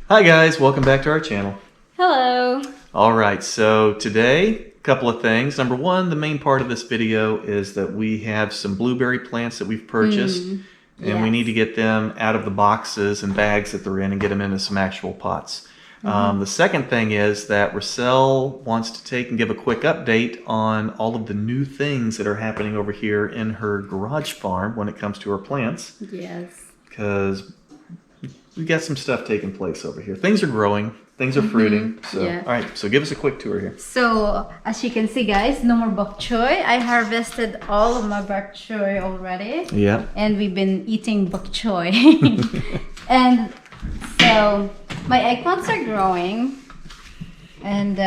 Hi guys, welcome back to our channel. Hello. Alright, so today, a couple of things. Number one, the main part of this video is that we have some blueberry plants that we've purchased. And we need to get them out of the boxes and bags that they're in and get them into some actual pots. The second thing is that Roceyl wants to take and give a quick update on all of the new things that are happening over here in her garage farm when it comes to her plants. Yes. Because we've got some stuff taking place over here. Things are growing. Things are fruiting. So, all right. So give us a quick tour here. So as you can see, guys, no more bok choy. I harvested all of my bok choy already. Yeah. And we've been eating bok choy. And so my eggplants are growing. And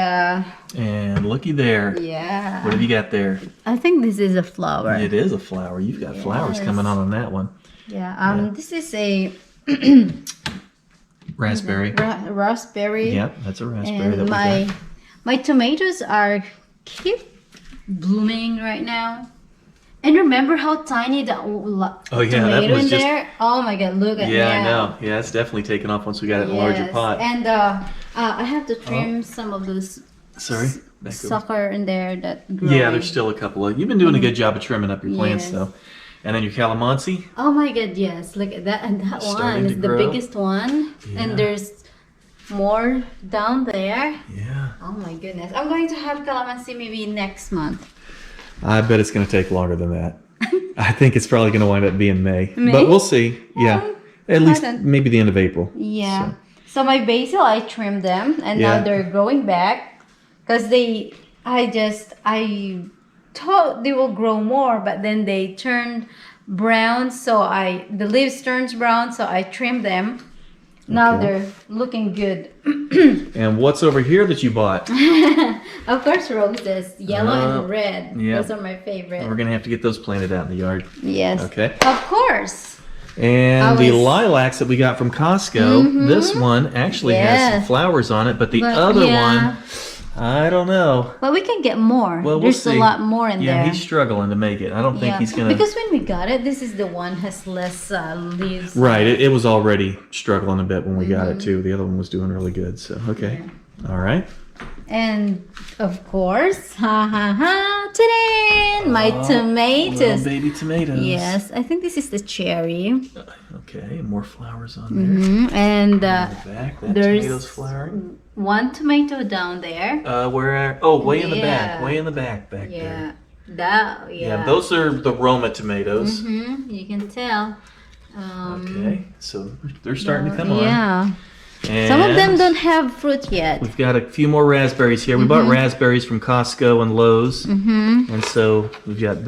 looky there. yeah. What have you got there? I think this is a flower. It is a flower. You've got flowers coming on that one. Yeah. This is a raspberry. Raspberry. Yep, that's a raspberry. And that my tomatoes keep blooming right now. And remember how tiny the tomato in there? Oh my god, look at that. Yeah, I know. Yeah, it's definitely taken off once we got it in a larger pot. And I have to trim some of those sucker in there that grow. Yeah, there's still a couple of. You've been doing a good job of trimming up your plants though. And then your calamansi. Oh my god, yes. Look at that. And that one is the biggest one. Yeah. And there's more down there. Yeah. Oh my goodness. I'm going to have calamansi maybe next month. I bet it's going to take longer than that. I think it's probably going to wind up being May. But we'll see. Yeah. At least maybe the end of April. Yeah. So my basil, I trimmed them. And now they're growing back. Because I thought they will grow more, but then they turned brown, so the leaves turns brown, so I trimmed them. Now they're looking good. And what's over here that you bought? Of course, roses, yellow and red. Yeah. Those are my favorite. We're gonna have to get those planted out in the yard. Yes. Okay. Of course. And the lilacs that we got from Costco, this one actually has some flowers on it, but the other one, I don't know. But we can get more. Well, There's a lot more in there. Yeah, he's struggling to make it. I don't think he's going to... Because when we got it, this is the one has less leaves. Right. It was already struggling a bit when we got it, too. The other one was doing really good. So, okay. Yeah. All right. And, of course, today, my tomatoes. Little baby tomatoes. Yes. I think this is the cherry. Okay. More flowers on there. And there's tomato's flowering. One tomato down there. Where? Oh, way in the back. Way in the back there. Yeah, those are the Roma tomatoes. You can tell. Okay, so they're starting to come on. Yeah. And some of them don't have fruit yet. We've got a few more raspberries here. We bought raspberries from Costco and Lowes. And so we've got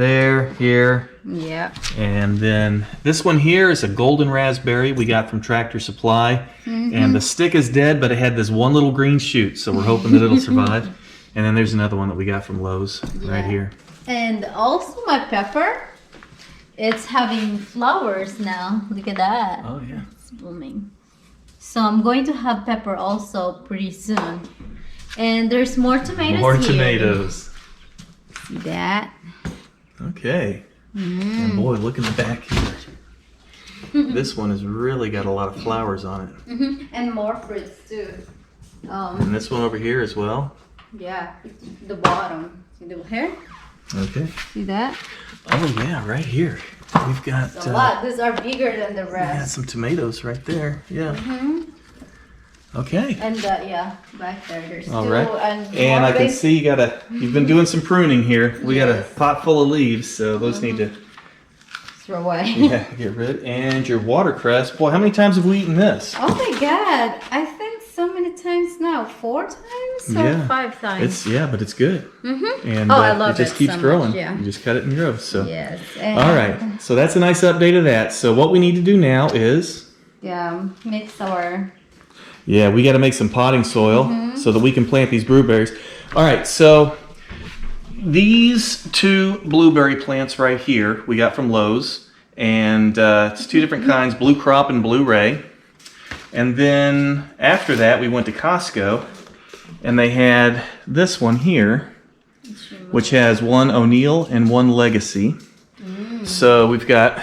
here. Yeah. And then this one here is a golden raspberry we got from Tractor Supply. And the stick is dead, but it had this one little green shoot, so we're hoping that it'll survive. And then there's another one that we got from Lowe's right here. And also my pepper, it's having flowers now. Look at that. Oh, yeah. It's blooming. So I'm going to have pepper also pretty soon. And there's more tomatoes More tomatoes. See that? Okay. And boy, look in the back here. This one has really got a lot of flowers on it. And more fruits too. And this one over here as well. Yeah, the bottom. See the hair? Okay. See that? Oh yeah, right here. We've got a lot. These are bigger than the rest. We got some tomatoes right there. Yeah. Okay. And back there there's all right. And I can see you've been doing some pruning here. We got a pot full of leaves, so those need to throw away. Yeah, get rid. And your watercress. Boy, how many times have we eaten this? Oh my god. I think so many times now. 4 times or 5 times. But it's good. And I love it. Just keeps growing. Yeah. You just cut it and grows. So yes. All right. So that's a nice update of that. So what we need to do now is mix our we got to make some potting soil so that we can plant these blueberries. All right. So these 2 blueberry plants right here we got from Lowe's, and it's 2 different kinds, Blue Crop and Blue Ray. And then after that we went to Costco, and they had this one here, which has 1 O'Neill and 1 Legacy. So we've got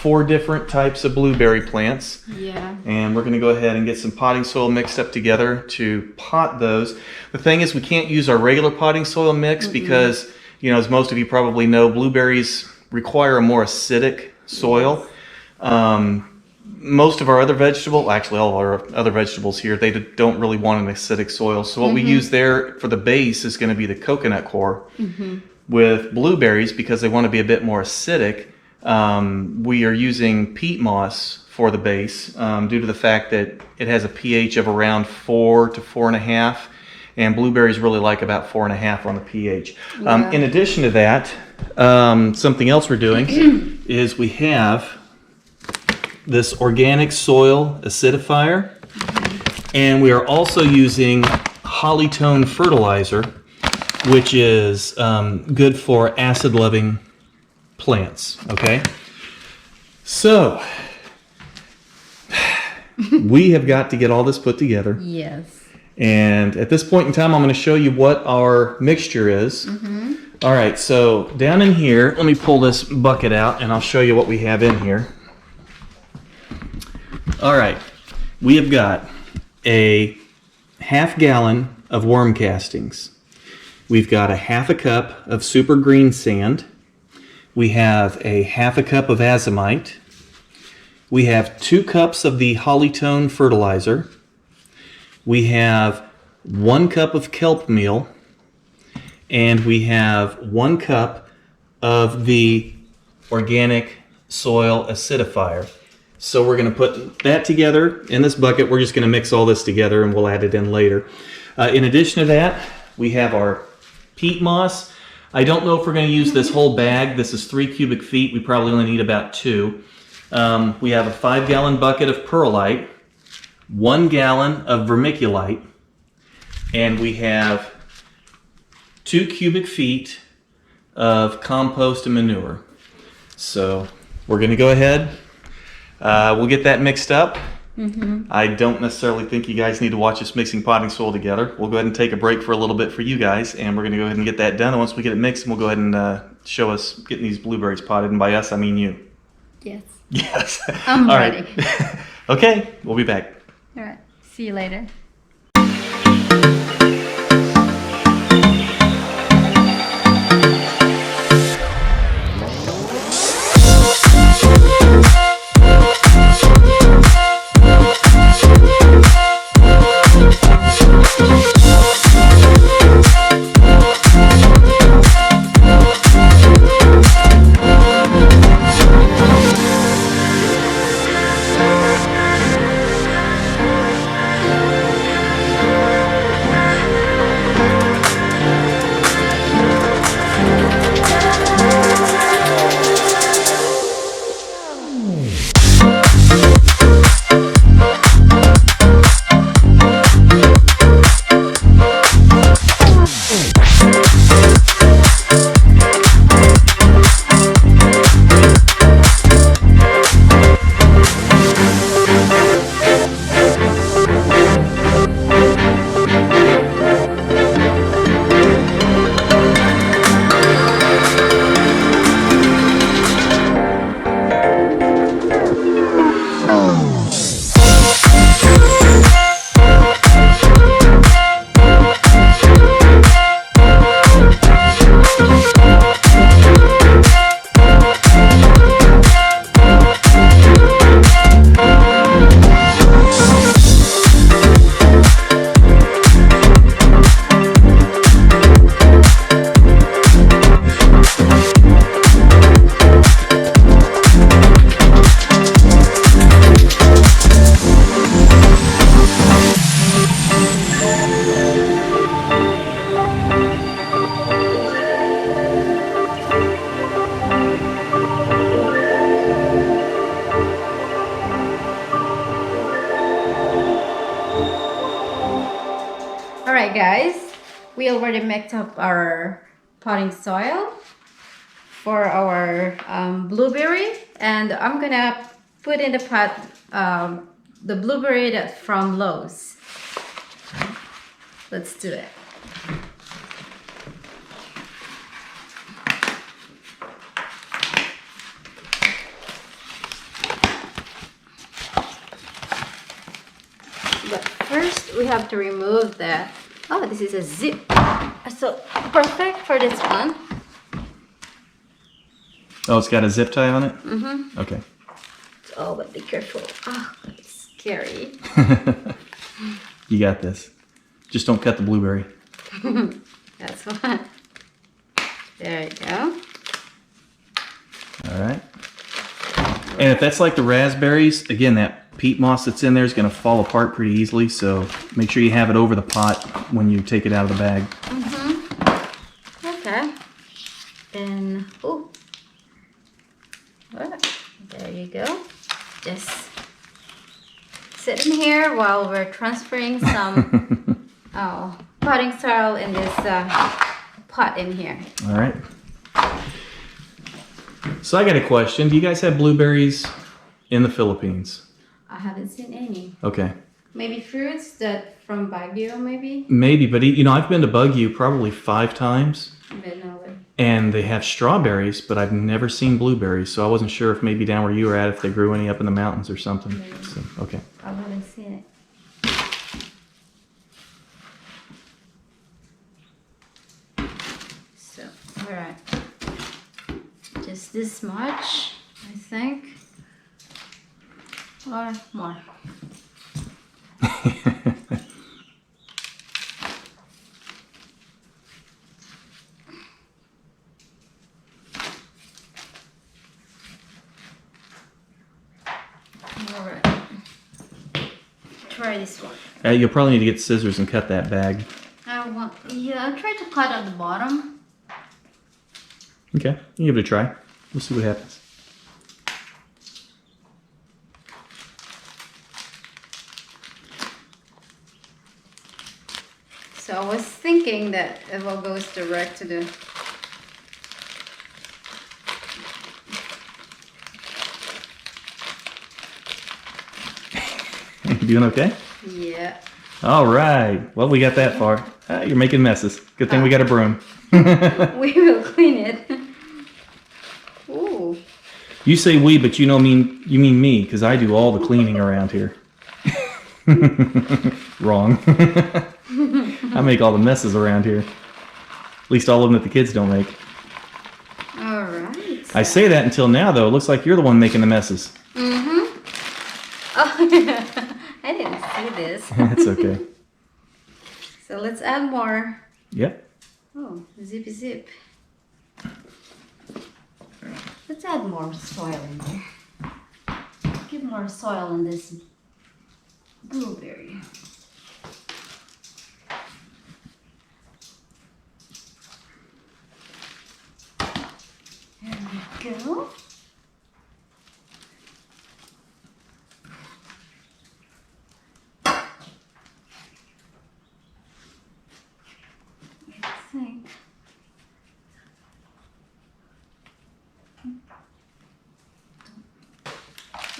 4 different types of blueberry plants. Yeah. And we're going to go ahead and get some potting soil mixed up together to pot those. The thing is, we can't use our regular potting soil mix because, you know, as most of you probably know, blueberries require a more acidic soil. Most of our other actually all of our other vegetables here, they don't really want an acidic soil. So what we use there for the base is going to be the coconut coir. With blueberries, because they want to be a bit more acidic, we are using peat moss for the base due to the fact that it has a pH of around 4 to 4.5, and blueberries really like about 4.5 on the pH. In addition to that, something else we're doing is we have this organic soil acidifier, and we are also using Hollytone fertilizer, which is good for acid-loving plants, okay? So, we have got to get all this put together. Yes. And at this point in time, I'm going to show you what our mixture is. All right, so down in here, let me pull this bucket out and I'll show you what we have in here. All right, we have got a 1/2 gallon of worm castings. We've got a 1/2 cup of super green sand. We have a 1/2 cup of azomite. We have 2 cups of the Hollytone fertilizer. We have 1 cup of kelp meal. And we have 1 cup of the organic soil acidifier. So we're going to put that together in this bucket. We're just going to mix all this together and we'll add it in later. In addition to that, we have our peat moss. I don't know if we're going to use this whole bag. This is 3 cubic feet. We probably only need about 2. We have a 5-gallon bucket of perlite, 1 gallon of vermiculite, and we have 2 cubic feet of compost and manure. So we're going to go ahead. We'll get that mixed up. I don't necessarily think you guys need to watch us mixing potting soil together. We'll go ahead and take a break for a little bit for you guys, and we're going to go ahead and get that done. And once we get it mixed, we'll go ahead and show us getting these blueberries potted. And by us, I mean you. Yes. Yes. I'm All ready. right. Okay, we'll be back. All right. See you later. Alright guys, we already mixed up our potting soil for our blueberry, and I'm gonna put in the pot the blueberry that's from Lowes. Let's do it. we have to remove the, oh, this is a zip. So perfect for this one. Oh, it's got a zip tie on it? Mm-hmm. Okay. Oh, but be careful. Oh, it's scary. You got this. Just don't cut the blueberry. That's fine. There you go. All right. And if that's like the raspberries, again, that peat moss that's in there is going to fall apart pretty easily. So make sure you have it over the pot when you take it out of the bag. Mm-hmm. Okay. Then, oh. There you go. Just sit in here while we're transferring some potting soil in this pot in here. All right. So I got a question. Do you guys have blueberries in the Philippines? I haven't seen any. Okay. Maybe fruits that from Baguio, maybe? Maybe, but you know, I've been to Baguio probably 5 times. But no way. And they have strawberries, but I've never seen blueberries. So I wasn't sure if maybe down where you were at, if they grew any up in the mountains or something. Maybe. So, okay. I haven't seen it. So, all right. Just this much, I think. Or more. All right. Try this one. You'll probably need to get scissors and cut that bag. I'll try to cut at the bottom. Okay, you give it a try. We'll see what happens. So I was thinking that it will go direct to the... You doing okay? Yeah. All right. Well, we got that far. You're making messes. Good thing we got a broom. We will clean it. Ooh. You say we, but you mean me, because I do all the cleaning around here. Wrong. I make all the messes around here. At least all of them that the kids don't make. All right. I say that until now, though. It looks like you're the one making the messes. Mm-hmm. Oh, I didn't see this. That's okay. So let's add more. Yep. Oh, zippy zip. Let's add more soil in there. Give more soil in this blueberry. There we go. I think.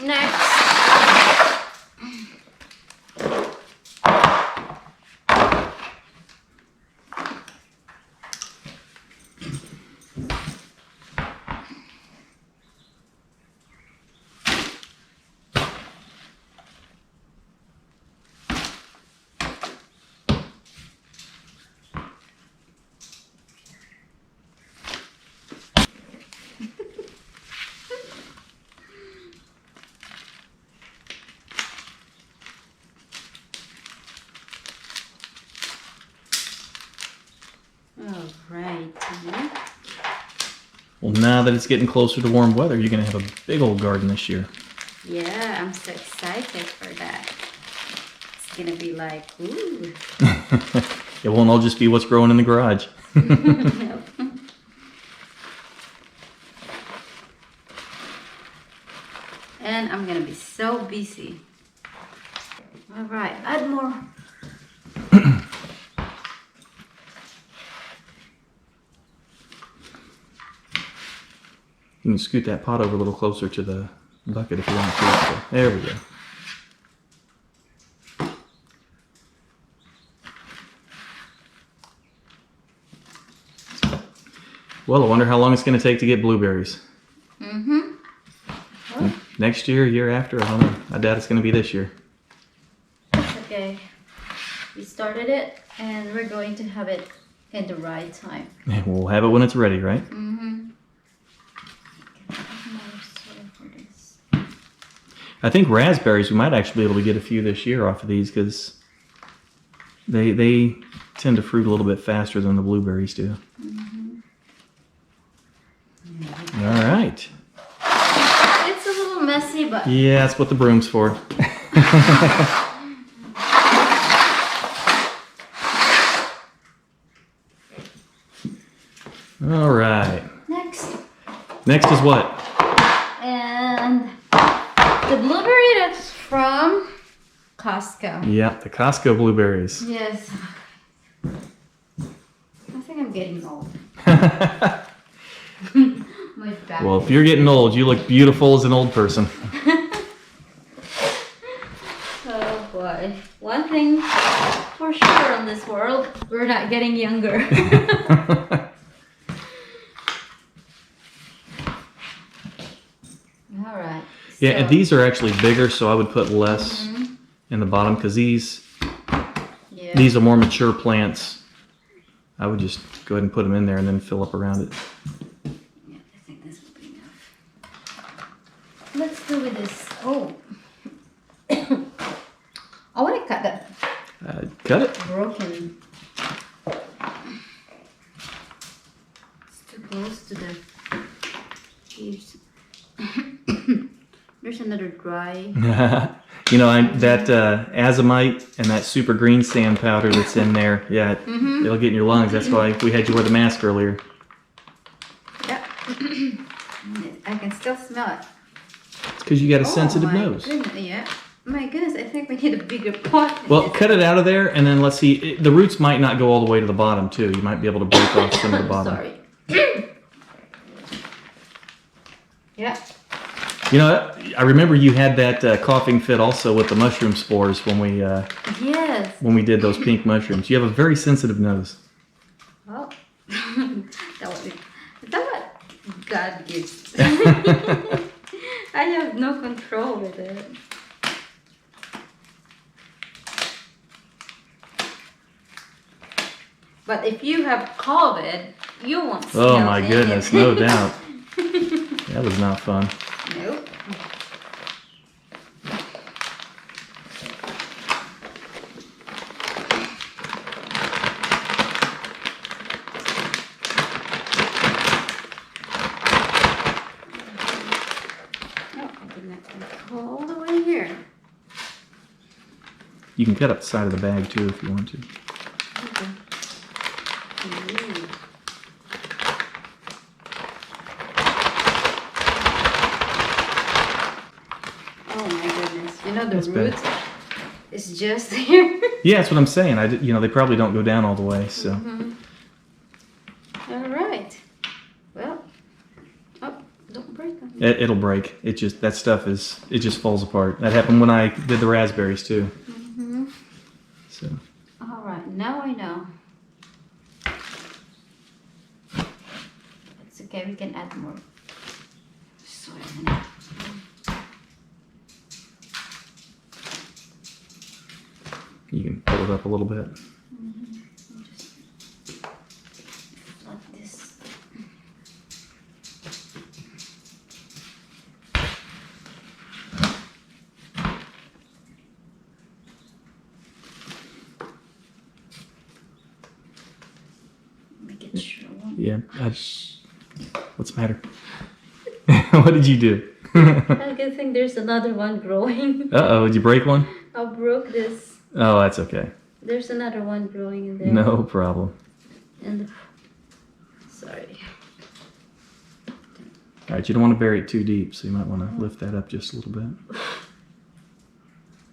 Next. Alright. Well, now that it's getting closer to warm weather, you're going to have a big old garden this year. Yeah, I'm so excited for that. It's gonna be like, ooh. It won't all just be what's growing in the garage. Nope. And I'm gonna be so busy. Alright, add more. You can scoot that pot over a little closer to the bucket if you want to. There we go. Well, I wonder how long it's going to take to get blueberries. Mm-hmm. Oh, Next year, year after, I don't know. I doubt it's going to be this year. that's okay. We started it, and we're going to have it in the right time. And we'll have it when it's ready, right? Mm-hmm. I think raspberries, we might actually be able to get a few this year off of these because they tend to fruit a little bit faster than the blueberries do. Mm-hmm. All right. It's a little messy, but... Yeah, that's what the broom's for. All right. Next is what? And the blueberry that's from Costco. Yeah, the Costco blueberries. Yes. I think I'm getting old. My back. Well, if you're getting old, you look beautiful as an old person. Oh boy. One thing for sure in this world, we're not getting younger. All right. Yeah, so- and these are actually bigger, so I would put less in the bottom because these are more mature plants. I would just go ahead and put them in there and then fill up around it. Yeah, I think this will be enough. Let's do with this. Oh. I want to cut that Cut it. broken. It's too close to the leaves. There's another dry. You know, that azomite and that super green sand powder that's in there, yeah, it'll get in your lungs. That's why we had you wear the mask earlier. Yeah. I can still smell it. It's because you got a sensitive my nose. Goodness, yeah. My goodness, I think we need a bigger pot. Well, cut it out of there, and then let's see. The roots might not go all the way to the bottom, too. You might be able to break off some of the bottom. Sorry. Yeah. You know, I remember you had that coughing fit also with the mushroom spores when we Yes. when we did those pink mushrooms. You have a very sensitive nose. Well, that's what God gives. I have no control with it. But if you have COVID, you won't smell Oh my goodness, no doubt. That was not fun. Nope. Oh, I did not go all the way here. You can cut up the side of the bag too if you want to. Okay. Ooh. Oh my goodness! You know the That's root bad. is just here. Yeah, that's what I'm saying. You know, they probably don't go down all the way, so. All right. Well. Oh, don't break them. It'll break. It just, that stuff is, it just falls apart. That happened when I did the raspberries too. So. All right. Now I know. It's okay. We can add more soil in it. You can pull it up a little bit. Just like this. Make it sure. Yeah. What's the matter? What did you do? I can think there's another one growing. Uh-oh, did you break one? I broke this. Oh, that's okay. There's another one growing in there. No problem. And sorry. All right, you don't want to bury it too deep, so you might want to lift that up just a little bit.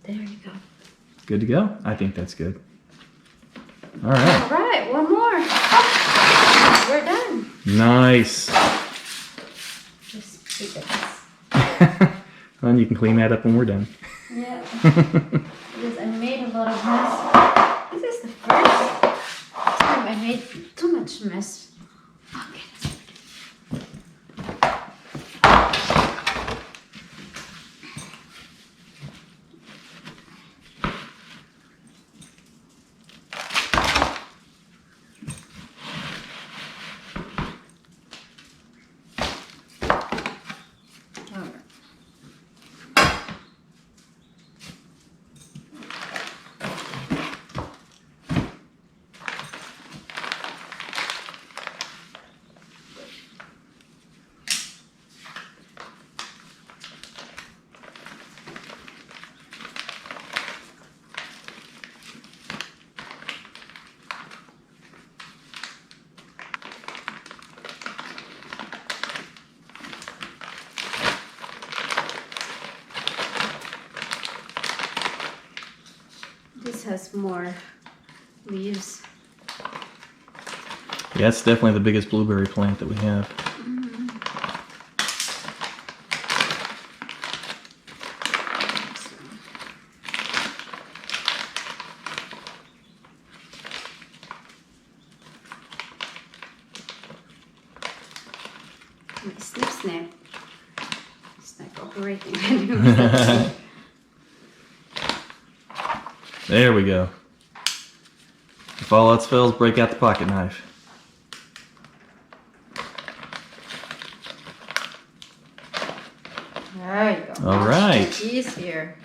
There you go. Good to go? I think that's good. All right. All right, one more. Oh, we're done. Nice. Just keep it. And you can clean that up when we're done. Yeah. Because I made a lot of mess. This is the first time I made too much mess. Okay. this has more leaves. Yeah, it's definitely the biggest blueberry plant that we have. Snip, snip. It's not cooperating. There we go. If all else fails, break out the pocket knife. There you go. All right. Easier.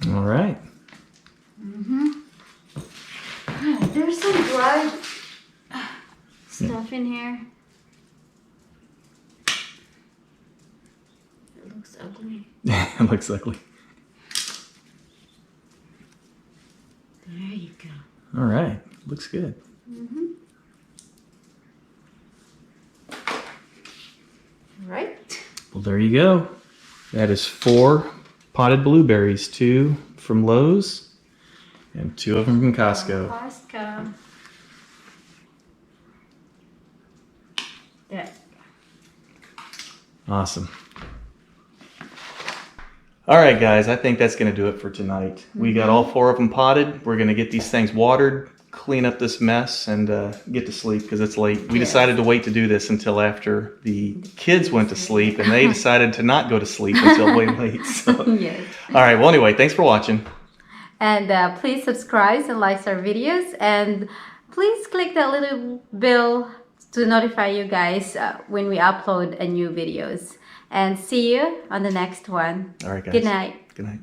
All right. There's some dried stuff in here. It looks ugly. It looks ugly. There you go. All right. Looks good. Right. Well, there you go. That is 4 potted blueberries, 2 from Lowe's and 2 of them from Costco. Costco. There. Awesome. All right, guys, I think that's going to do it for tonight. We got all 4 of them potted. We're going to get these things watered, clean up this mess, and get to sleep because it's late. We decided to wait to do this until after the kids went to sleep, and they decided to not go to sleep until way late. So. Yes. All right, well, anyway, thanks for watching. And please subscribe and like our videos, and please click that little bell to notify you guys when we upload a new videos. And see you on the next one. All right, guys. Good night. Good night.